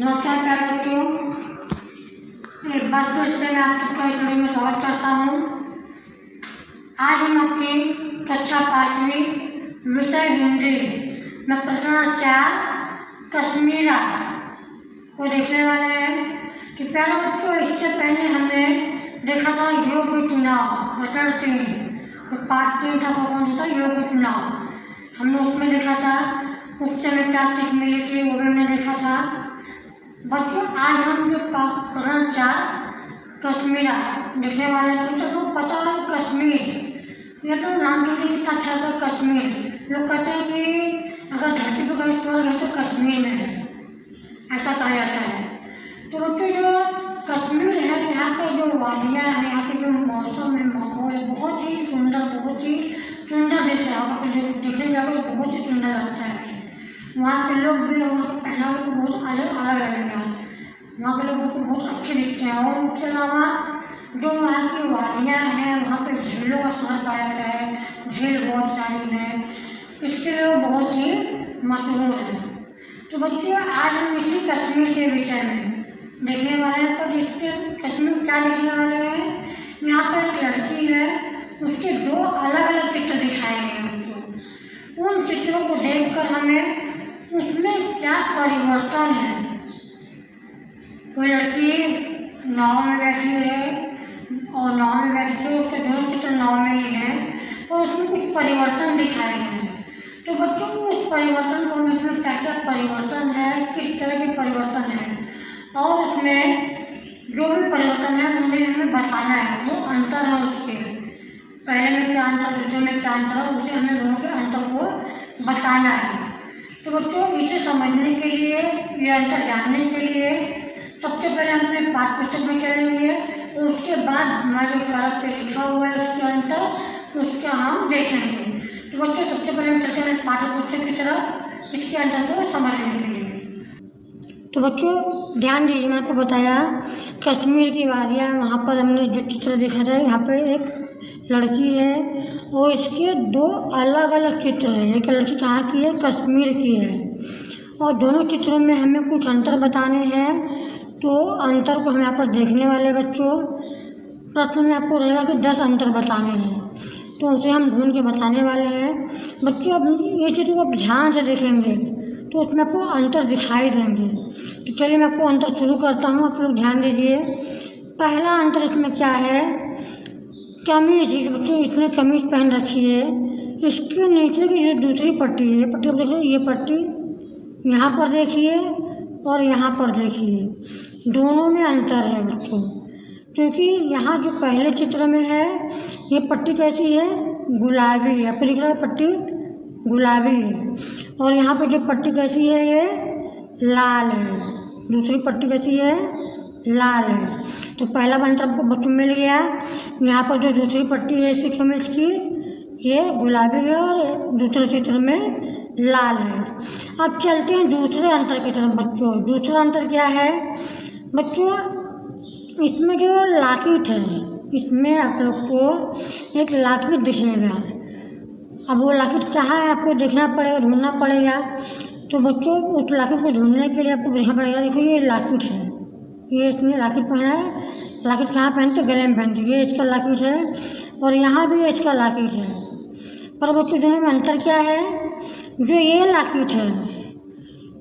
नमस्कार प्यारे बच्चों, एक बार फिर से मैं आप सबका इस वीडियो में स्वागत करता हूँ। आज हम आपकी कक्षा 5वीं विषय हिंदी में प्रश्न 4 कश्मीरा को देखने वाले हैं। कि प्यारे बच्चों, इससे पहले हमने देखा था योग्य चुनाव प्रकरण 3, तो पार्ट 3 था, कौन था योग्य चुनाव। हमने उसमें देखा था, उससे हमें क्या सीख मिली थी वो भी हमने देखा था। बच्चों, आज हम जो प्रकरण 4 कश्मीरा देखने वाले हैं। तो सबको पता है कश्मीर, ये तो नाम तो कितना अच्छा था कश्मीर। लोग कहते हैं कि अगर धरती पर कहीं स्वर्ग है तो कश्मीर में है, ऐसा कहा जाता है। तो बच्चों, जो कश्मीर है, यहाँ पर जो वादियाँ हैं, यहाँ के जो मौसम है, माहौल है, बहुत ही सुंदर देश है। वहाँ पर देखने जाओगे तो बहुत ही सुंदर लगता है। वहाँ के लोग भी, वहाँ का पहनावा तो बहुत अलग लगेगा। वहाँ के लोग बहुत अच्छे दिखते हैं। और उसके अलावा जो वहाँ की वादियाँ हैं, वहाँ पे झीलों का शहर पाया गया है। झील बहुत सारी हैं, इसके लिए वो बहुत ही मशहूर है। तो बच्चों, आज हम इसी कश्मीर के विषय में देखने वाले हैं। तो इसके कश्मीर क्या देखने वाले हैं, यहाँ पर एक लड़की है, उसके 2 अलग चित्र दिखाए गए हैं बच्चों। उन चित्रों को देखकर हमें उसमें क्या परिवर्तन है। कोई लड़की नाव में बैठी है और नाव में बैठी है, उसके दोनों चित्र नाव में ही हैं और उसमें कुछ परिवर्तन दिखाए गए हैं। तो बच्चों को उस परिवर्तन को हमें इसमें क्या क्या परिवर्तन है, किस तरह के परिवर्तन है, और उसमें जो भी परिवर्तन है उन्हें हमें बताना है। वो अंतर है उसके, पहले में क्या अंतर, दूसरे में क्या अंतर है, उसे हमें दोनों के अंतर को बताना है। तो बच्चों, इसे समझने के लिए, ये अंतर जानने के लिए सबसे पहले हम अपने पाठ्य पुस्तक में चलेंगे और उसके बाद हमारे जो कागज पे लिखा हुआ है उसके अंतर, उसका हम देखेंगे। तो बच्चों, सबसे पहले हम चलते हैं पाठ्य पुस्तक की तरफ, इसके अंतर को समझने के लिए। तो बच्चों, ध्यान दीजिए, मैंने आपको बताया कश्मीर की वादियाँ, वहाँ पर हमने जो चित्र देखा था, यहाँ पर एक लड़की है और इसके 2 अलग चित्र हैं। एक लड़की कहाँ की है, कश्मीर की है, और दोनों चित्रों में हमें कुछ अंतर बताने हैं। तो अंतर को हम यहाँ पर देखने वाले बच्चों, प्रश्न में आपको रहेगा कि 10 अंतर बताने हैं, तो उसे हम ढूंढ के बताने वाले हैं। बच्चों, अब ये चित्र को आप ध्यान से देखेंगे तो उसमें आपको अंतर दिखाई देंगे। तो चलिए मैं आपको अंतर शुरू करता हूँ, आप लोग ध्यान दीजिए। पहला अंतर इसमें क्या है, कमीज। बच्चों, इसने कमीज पहन रखी है, इसके नीचे की जो दूसरी पट्टी है, पट्टी आप देख रहे हो, ये पट्टी यहाँ पर देखिए और यहाँ पर देखिए, दोनों में अंतर है बच्चों। क्योंकि यहाँ जो पहले चित्र में है ये पट्टी कैसी है, गुलाबी है, आपको दिख रहा है पट्टी गुलाबी है, और यहाँ पर जो पट्टी कैसी है, ये लाल है। दूसरी पट्टी कैसी है, लाल है। तो पहला अंतर आपको बच्चों मिल गया। यहाँ पर जो दूसरी पट्टी है इसकी कमीज की, ये गुलाबी है और दूसरे चित्र में लाल है। अब चलते हैं दूसरे अंतर की तरफ बच्चों। दूसरा अंतर क्या है बच्चों, इसमें जो लाकिट है, इसमें आप लोग को एक लाकिट दिखेगा। अब वो लाकिट कहाँ है आपको देखना पड़ेगा, ढूंढना पड़ेगा। तो बच्चों, उस लाकिट को ढूंढने के लिए आपको देखना पड़ेगा। देखो, ये लाकिट है, ये इसने लाकिट पहना है। लाकिट कहाँ पहनते, गले में पहनते, ये इसका लाकिट है, और यहाँ भी इसका लाकिट है। पर बच्चों, दोनों में अंतर क्या है, जो ये लाकिट है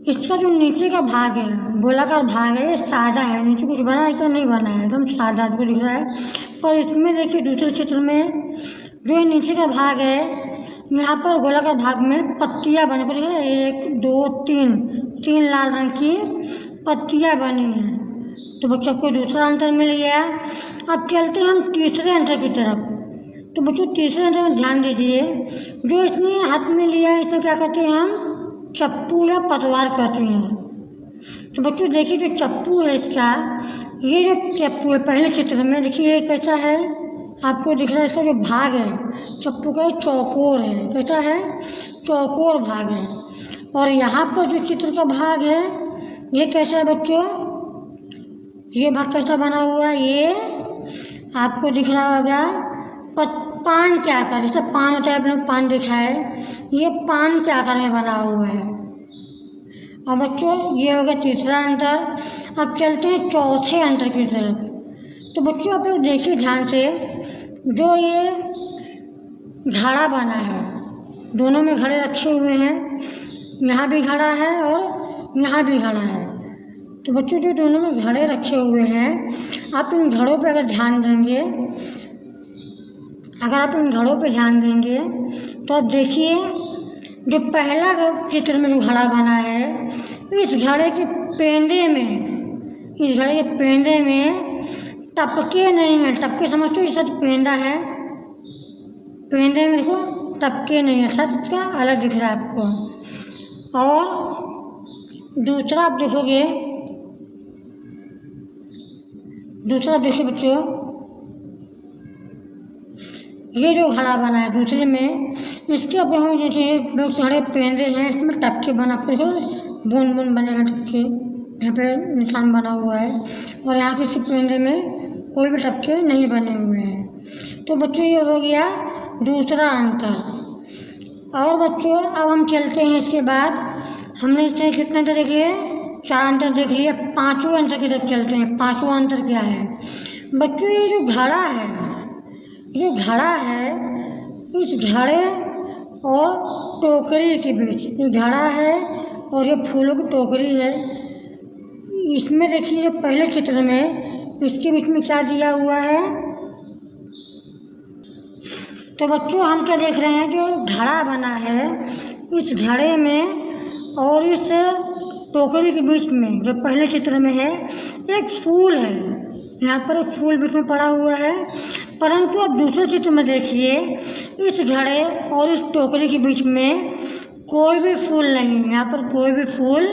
इसका जो नीचे का भाग है, गोलाकार भाग है, ये सादा है, नीचे कुछ बना है क्या, नहीं बना है, एकदम सादा आपको दिख रहा है। पर इसमें देखिए दूसरे चित्र में जो ये नीचे का भाग है, यहाँ पर गोलाकार भाग में पत्तियाँ बनी, पर 1 2 3 लाल रंग की पत्तियाँ बनी हैं। तो बच्चों को दूसरा अंतर मिल गया। अब चलते हैं हम तीसरे अंतर की तरफ। तो बच्चों, तीसरे अंतर में ध्यान दीजिए, जो इसने हाथ में लिया है इसे क्या कहते हैं हम, चप्पू या पतवार कहते हैं। तो बच्चों देखिए, जो चप्पू है इसका, ये जो चप्पू है पहले चित्र में देखिए ये कैसा है, आपको दिख रहा है, इसका जो भाग है चप्पू का चौकोर है। कैसा है, चौकोर भाग है। और यहाँ पर जो चित्र का भाग है ये कैसा है बच्चों, ये भाग कैसा बना हुआ है, ये आपको दिख रहा होगा पान के आकार, जैसे पान होता है, अपने पान दिखा है, ये पान के आकार में बना हुआ है। और बच्चों ये हो गया तीसरा अंतर। अब चलते हैं चौथे अंतर की तरफ। तो बच्चों आप लोग देखिए ध्यान से, जो ये घड़ा बना है, दोनों में घड़े रखे हुए हैं, यहाँ भी घड़ा है और यहाँ भी घड़ा है। तो बच्चों जो दोनों में घड़े रखे हुए हैं, आप इन घड़ों पे अगर ध्यान देंगे, अगर आप इन घड़ों पे ध्यान देंगे तो आप देखिए जो पहला चित्र में जो घड़ा बना है, इस घड़े के पेंदे में, इस घड़े के पेंदे में टपके नहीं हैं। टपके समझते हो, ये सच पेंदा है, पेंदे में देखो टपके नहीं है, सच इसका अलग दिख रहा है आपको। और दूसरा आप देखोगे, दूसरा देखिए बच्चों, ये जो घड़ा बना है दूसरे में, इसके ऊपर जैसे घड़े पेंदे हैं, इसमें टपके बना, फिर बूंद बूंद बने हैं टपके, यहाँ पे निशान बना हुआ है, और यहाँ किसी पेंदे में कोई भी टपके नहीं बने हुए हैं। तो बच्चों ये हो गया दूसरा अंतर। और बच्चों अब हम चलते हैं, इसके बाद हमने इससे कितने अंतर देख लिए, 4 अंतर देख लिए। पांचवें अंतर की तरफ चलते हैं। पांचवा अंतर क्या है बच्चों, ये जो घड़ा है, ये घड़ा है, इस घड़े और टोकरी के बीच, ये घड़ा है और ये फूलों की टोकरी है, इसमें देखिए जो पहले चित्र में, इसके बीच में क्या दिया हुआ है। तो बच्चों हम क्या देख रहे हैं, जो घड़ा बना है, इस घड़े में और इस टोकरी के बीच में जो पहले चित्र में है, एक फूल है, यहाँ पर एक फूल बीच में पड़ा हुआ है। परंतु अब दूसरे चित्र में देखिए, इस घड़े और इस टोकरी के बीच में कोई भी फूल नहीं है, यहाँ पर कोई भी फूल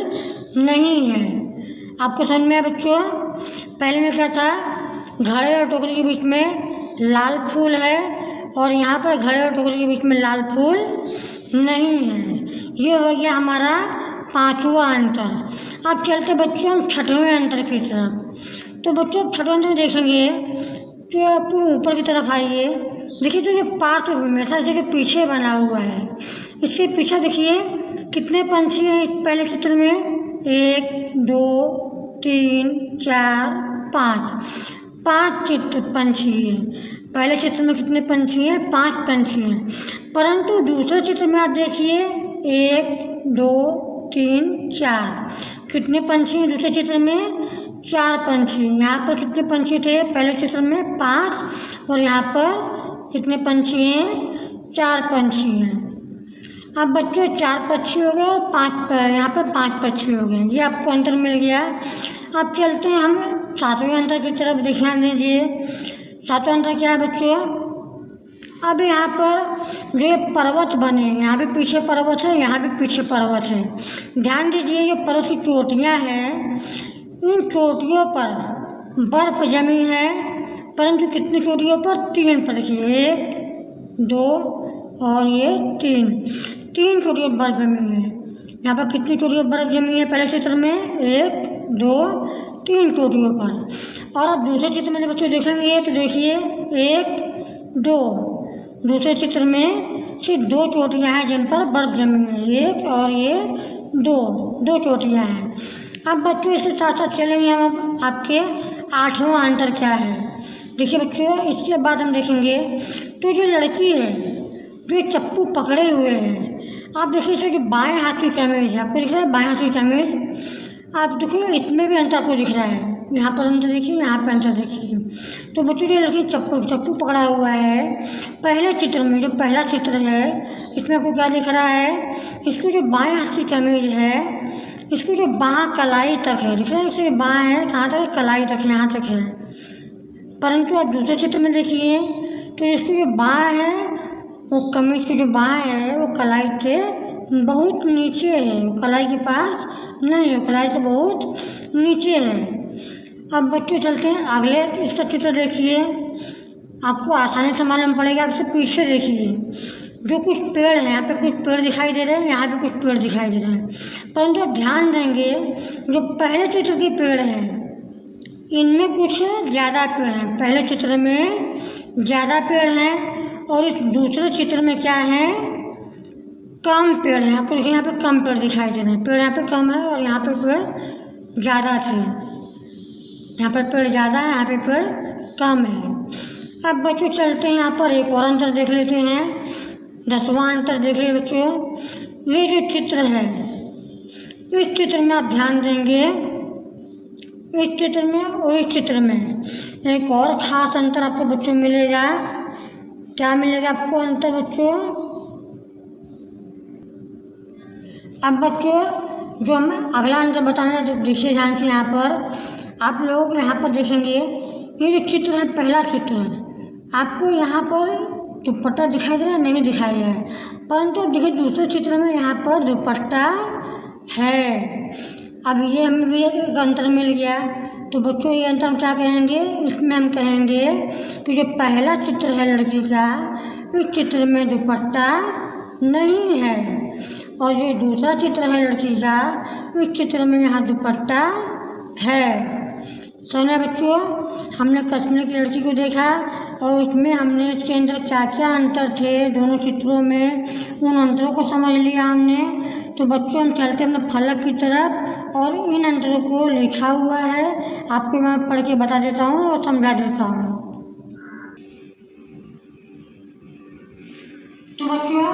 नहीं है। आपको समझ में आया बच्चों? पहले में क्या था, घड़े और टोकरी के बीच में लाल फूल है और यहाँ पर घड़े और टोकरी के बीच में लाल फूल नहीं है। ये हो गया हमारा पांचवा अंतर। अब चलते बच्चों हम छठवें अंतर की तरफ। तो बच्चों छठवें अंतर देखेंगे तो आप ऊपर की तरफ आइए, देखिए तो जो पार्श्व ऐसा जो पीछे बना हुआ है, इसके पीछे देखिए कितने पंछी हैं इस पहले चित्र में, 1 2 3 4 5 चित्र पंछी हैं। पहले चित्र में कितने पंछी हैं, 5 पंछी हैं। परंतु दूसरे चित्र में आप देखिए 1 2 3 4 कितने पंछी हैं दूसरे चित्र में, 4 पंछी। यहाँ पर कितने पंछी थे पहले चित्र में, 5, और यहाँ पर कितने पंछी हैं, 4 पंछी हैं। अब बच्चों 4 पक्षी हो गए और 5 यहाँ पर 5 पक्षी हो गए, ये आपको अंतर मिल गया। अब चलते हैं हम सातवें अंतर की तरफ, ध्यान दीजिए। सातवां अंतर क्या है बच्चों, अब यहाँ पर जो पर्वत बने, यहाँ भी पीछे पर्वत है, यहाँ भी पीछे पर्वत है। ध्यान दीजिए, जो पर्वत की चोटियाँ हैं, इन चोटियों पर बर्फ जमी है, परंतु कितनी चोटियों पर, 3 पर। देखिए 1 2 और ये 3 चोटियों पर बर्फ जमी है। यहाँ पर कितनी चोटियों पर बर्फ जमी है पहले चित्र में, 1 2 3 चोटियों पर। और अब दूसरे चित्र में जब बच्चों देखेंगे तो देखिए 1 2, दूसरे चित्र में सिर्फ 2 चोटियाँ हैं जिन पर बर्फ जमी है, 1 और ये 2 चोटियाँ हैं। अब बच्चों इसके साथ साथ चलेंगे हम आपके 8वां अंतर क्या है। देखिए बच्चों, इसके बाद हम देखेंगे तो जो लड़की है जो चप्पू पकड़े हुए है, आप देखिए इसमें जो बाएं हाथ की कमीज है, आपको दिख रहा है बाएं हाथ की कमीज, आप देखिए इसमें भी अंतर आपको दिख रहा है, यहाँ पर अंतर देखिए, यहाँ पर अंतर देखिए। तो बच्चों जो लड़की चप्पू पकड़ा हुआ है पहले चित्र में, जो पहला चित्र है, इसमें आपको क्या दिख रहा है, इसको जो बाएं हाथ की कमीज है, इसको जो बाँह कलाई तक है, दिख रहा है, इसमें बाँह है कहाँ तक, कलाई तक, यहाँ तक है। परंतु आप दूसरे चित्र में देखिए तो इसकी जो बाँह है, वो कमीज की जो बाँह है, वो कलाई से बहुत नीचे है, वो कलाई के पास नहीं है, कलाई से बहुत नीचे है। अब बच्चों चलते हैं अगले, इसका चित्र देखिए, आपको आसानी से मालूम पड़ेगा। आप इसे पीछे देखिए, जो कुछ पेड़ हैं, यहाँ पे कुछ पेड़ दिखाई दे रहे हैं, यहाँ पे कुछ पेड़ दिखाई दे रहे हैं। परंतु आप ध्यान देंगे, जो पहले चित्र के पेड़ हैं, इनमें कुछ ज़्यादा पेड़ हैं, पहले चित्र में ज़्यादा पेड़ हैं, और इस दूसरे चित्र में क्या है, कम पेड़ है। आपको देखिए यहाँ पे कम पेड़ दिखाई दे रहे हैं। पेड़ यहाँ पे कम है और यहाँ पे पेड़ ज़्यादा थे। यहाँ पर पेड़ ज़्यादा है, यहाँ पे पेड़ कम है। अब बच्चों चलते हैं यहाँ पर एक और अंतर देख लेते हैं। 10वां अंतर देख लीजिए बच्चों। ये जो चित्र है, इस चित्र में आप ध्यान देंगे, इस चित्र में और इस चित्र में एक और ख़ास अंतर आपको बच्चों मिलेगा। क्या मिलेगा आपको अंतर बच्चों? अब बच्चों जो हम अगला अंतर बताने तो देखिए ध्यान से। यहाँ पर आप लोग यहाँ पर देखेंगे, ये जो चित्र है, पहला चित्र है, आपको यहाँ पर दुपट्टा दिखाई दे रहा है? नहीं दिखाई दे रहा है। परंतु देखिए दूसरे चित्र में यहाँ पर दुपट्टा है। अब ये हमें भी एक अंतर मिल गया। तो बच्चों ये अंतर हम क्या कहेंगे? इसमें हम कहेंगे कि जो पहला चित्र है लड़की का, इस चित्र में दुपट्टा नहीं है, और जो दूसरा चित्र है लड़की का, इस चित्र में यहाँ दुपट्टा है। सुना बच्चों, हमने कश्मीर की लड़की को देखा और उसमें हमने इसके अंदर क्या क्या अंतर थे दोनों चित्रों में, उन अंतरों को समझ लिया हमने। तो बच्चों हम चलते हैं अपने फलक की तरफ और इन अंतरों को लिखा हुआ है, आपको मैं पढ़ के बता देता हूँ और समझा देता हूँ। तो बच्चों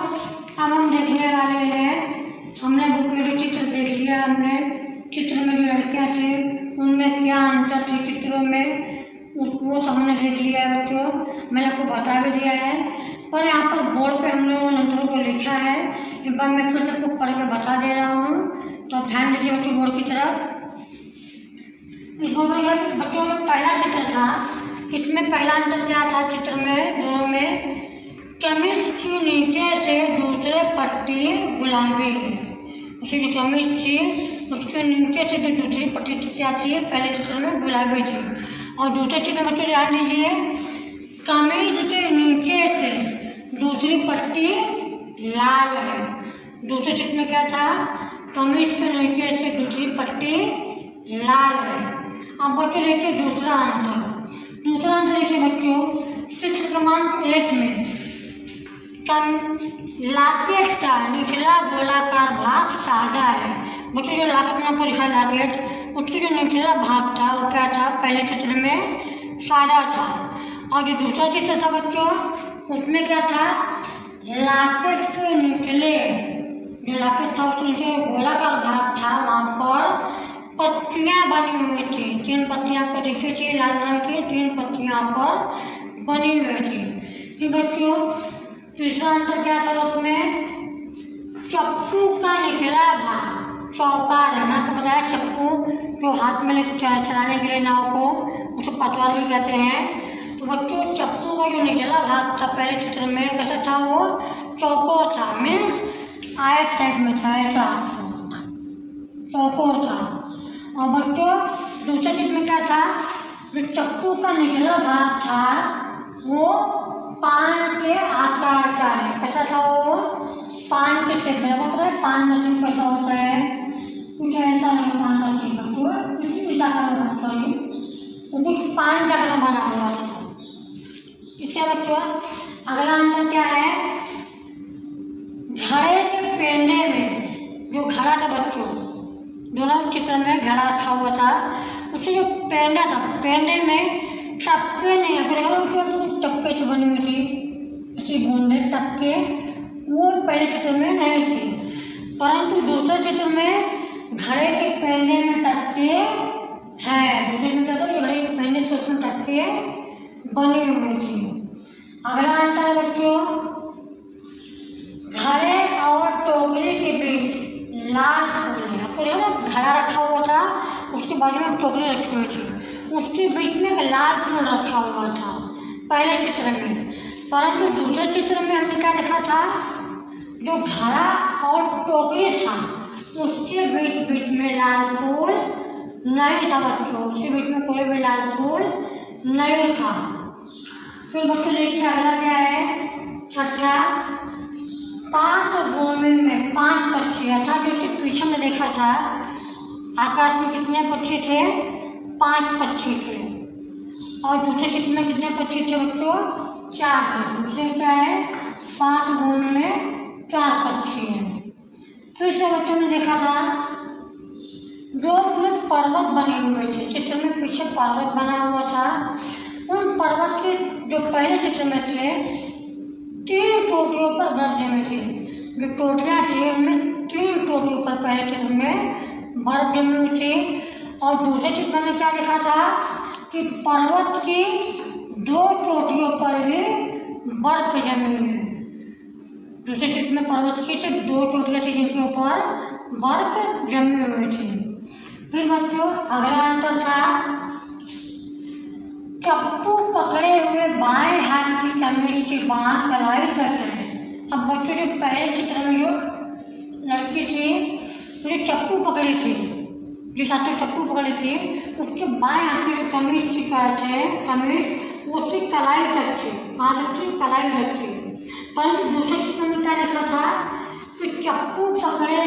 अब हम देखने वाले हैं, हमने बुक में जो चित्र देख लिया, हमने चित्र में जो लड़कियाँ थी उनमें क्या अंतर थे चित्रों में, वो सब हमने देख लिया है बच्चों। मैंने आपको बता भी दिया है, पर यहाँ पर बोर्ड पे हमने उन अंतरों को लिखा है। एक बार मैं फिर से आपको पढ़ के बता दे रहा हूँ, तो ध्यान दीजिए बच्चों बोर्ड की तरफ। इस बोर्ड में बच्चों में पहला चित्र था, इसमें पहला अंतर क्या था चित्र में दोनों में? कमीज की नीचे से दूसरे पट्टी गुलाबी है। उसी जो कमीज थी उसके नीचे से जो दूसरी पट्टी थी क्या थी? पहले चित्र में गुलाबी थी। और दूसरे चित्र में बच्चों ध्यान दीजिए, कमीज के नीचे से दूसरी पट्टी लाल है। दूसरे चित्र में क्या था? कमीज के नीचे से दूसरी पट्टी लाल है। अब बच्चों देखिए दूसरा अंतर। दूसरा अंतर देखिए बच्चों, चित्र क्रमांक 1 में लाकेट का निचला गोलाकार भाग सादा है। बच्चों जो लाकेट में आपको लिखा लाकेट, उसकी जो निचला भाग था वो क्या था? पहले चित्र में सादा था। और जो दूसरा चित्र था बच्चों, उसमें क्या था? लाकेट के निचले, जो लाकेट था उसके नीचे गोलाकार भाग था, वहाँ पर पत्तियाँ बनी हुई थी। 3 पत्तियाँ आपको दिखी थी लाल रंग की, 3 पत्तियाँ पर बनी हुई थी। बच्चों तीसरा अंतर क्या था उसमें? चप्पू का निचला भाग चौकार है। मैंने आपको बताया चप्पू जो हाथ में लेकर चलाने के लिए नाव को, उसको पतवार भी कहते हैं। तो बच्चों चप्पू का जो निचला भाग था पहले चित्र में कैसा था? वो चौकोर था, मीन्स आयत टाइप में था, ऐसा चौकोर था। और बच्चों दूसरे चित्र में क्या था? जो चप्पू का निचला भाग था वो पान के आकार का है। कैसा था वो? पान के शेप में। आपको पता है पान का शेप कैसा होता है? कुछ ऐसा नहीं पान का शेप बच्चों, किसी भी जगह में बात करें वो कुछ पान जगह बना हुआ था। इसके बच्चों अगला अंतर क्या है? घड़े के पेंडे में जो घड़ा था बच्चों, दोनों चित्र में घड़ा रखा हुआ था, उससे जो पेंडा था, पेंडे में टप्पे नहीं है, टप्पे से बनी हुई थी ऐसी बूंदे टप्पे, वो पहले चित्र में नहीं थी। परंतु दूसरे चित्र में घड़े के पेंडे में टप्पे है। दूसरे में क्या था? घड़े के पेंडे से उसमें टप्पे बनी हुई थी। अगला अंतर है बच्चों, घड़े और टोकरी के बीच लाल फूल है। आपको देखो ना घड़ा रखा हुआ था, उसके बाजू में टोकरी रखी हुई थी, उसके बीच में एक लाल फूल रखा हुआ था पहले चित्र में। परंतु दूसरे चित्र में हमने क्या देखा था? जो घड़ा और टोकरी था उसके बीच में लाल फूल नहीं था बच्चों, उसके बीच में कोई भी लाल फूल नहीं था। फिर बच्चों देखिए अगला क्या है? छठा, 5 भूमि में 5 पक्षी, अर्थात जो पीछे में देखा था आकाश में कितने पक्षी थे? 5 पक्षी थे। और दूसरे चित्र में कितने पक्षी थे बच्चों? 4 थे। दूसरे क्या है? 5 भूमि में 4 पक्षी हैं। बच्चों ने देखा था जो उसमें पर्वत बने हुए थे, चित्र में पीछे पर्वत बना हुआ था। उन पर्वत के जो पहले चित्र में थे 3 टोटियों पर बर्फ जमी थी। जो टोटियाँ थी उनमें 3 टोटियों पर पहले चित्र में बर्फ जमी हुई थी। और दूसरे चित्र में क्या लिखा था कि पर्वत की 2 चोटियों पर भी बर्फ जमी हुई है। दूसरे चित्र में पर्वत की सिर्फ 2 चोटियाँ थी जिनके ऊपर बर्फ जमी हुई थी। फिर बच्चों अगला आंसर था चप्पू पकड़े हुए बाएं हाथ की कमीज की बांह कलाई तक है। अब बच्चों जो पहले चित्र में जो लड़की थी जो चप्पू पकड़ी थी, जिस हाथ में चप्पू पकड़ी थी उसके बाएं हाथ की जो कमीज थी कमीज वो उसकी कलाई तक थी। कहाँ तक थी? कलाई तक थी। परंतु दूसरे चित्र में क्या लिखा था कि चप्पू पकड़े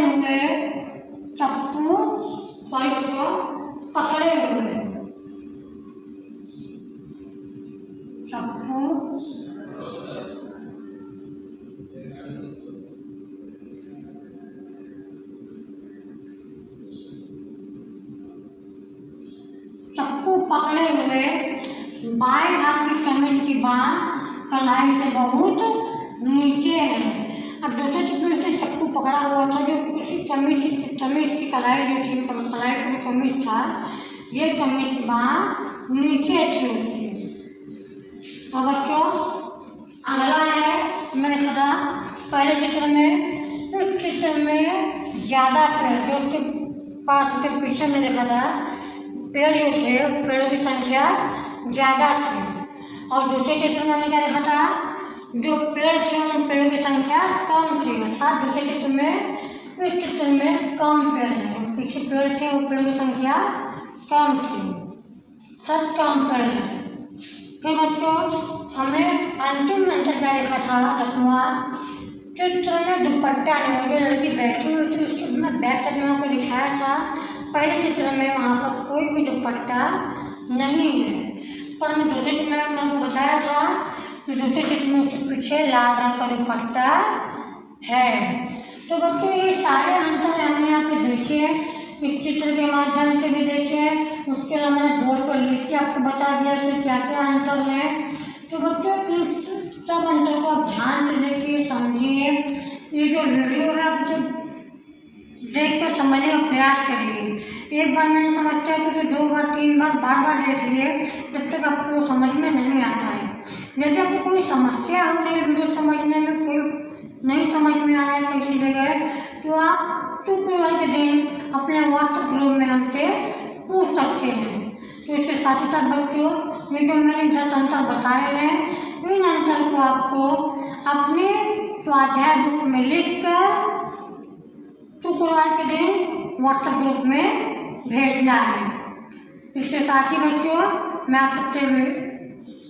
हुए बाएं हाथ की कमीज की बांह कलाई से बहुत नीचे है। अब दूसरे चित्र में से चप्पू पकड़ा हुआ था जो उसी कमीज की कलाई जो थी, कलाई का जो कमीज था, ये कमीज की बांह नीचे थी उसकी। और बच्चों अगला है, मैंने कहा पहले चित्र में, इस चित्र में ज़्यादा पेड़ जो उसके पास के पीछे में देखा था पेड़ जो थे पेड़ों की संख्या ज़्यादा थी। और दूसरे चित्र में हमने क्या देखा था जो पेड़ थे उन पेड़ों की संख्या कम थी। अर्थात दूसरे चित्र में इस चित्र में कम पेड़ हैं, पीछे पेड़ थे वो पेड़ों की संख्या कम थी, सब कम पेड़ हैं। फिर बच्चों हमने अंतिम अंतर क्या देखा था 10वां, चित्र में दुपट्टा नहीं, जो लड़की बैठी हुई थी उसके बैक साइड में आपको दिखाया था पहले चित्र में वहाँ पर कोई भी दुपट्टा नहीं है। पर मैं दूसरे चित्र में आपको बताया था कि दूसरे चित्र में उसके पीछे लाल रंग का दुपट्टा है। तो बच्चों ये सारे अंतर हमने यहाँ पे देखे, इस चित्र के माध्यम से भी देखे, उसके अलावा मैंने बोर्ड पर लिख के आपको बता दिया इसमें क्या क्या अंतर है। तो बच्चों इन सब अंतर को आप ध्यान से देखिए, समझिए। ये जो वीडियो है आप जब देख कर समझने का प्रयास करिए। एक बार मैंने समझता है तो उसे 2 बार 3 बार बार देखिए जब तक आपको समझ में नहीं आता है। यदि आपको कोई समस्या हो रही है वीडियो समझने में, कोई नहीं समझ में आ रहा है किसी जगह, तो आप शुक्रवार के दिन अपने व्हाट्सएप ग्रुप में हमसे पूछ सकते हैं। तो इसके साथ ही साथ बच्चों ये जो मैंने 10 अंतर बताए हैं इन अंतर को आपको अपने स्वाध्याय बुक में लिख कर शुक्रवार के दिन व्हाट्सएप ग्रुप में भेजना है। इसके साथ ही बच्चों मैं आप सबसे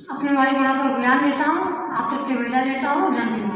अपने वाले यहाँ पर विराम लेता हूँ, आप सबसे विदा लेता हूँ। धन्यवाद।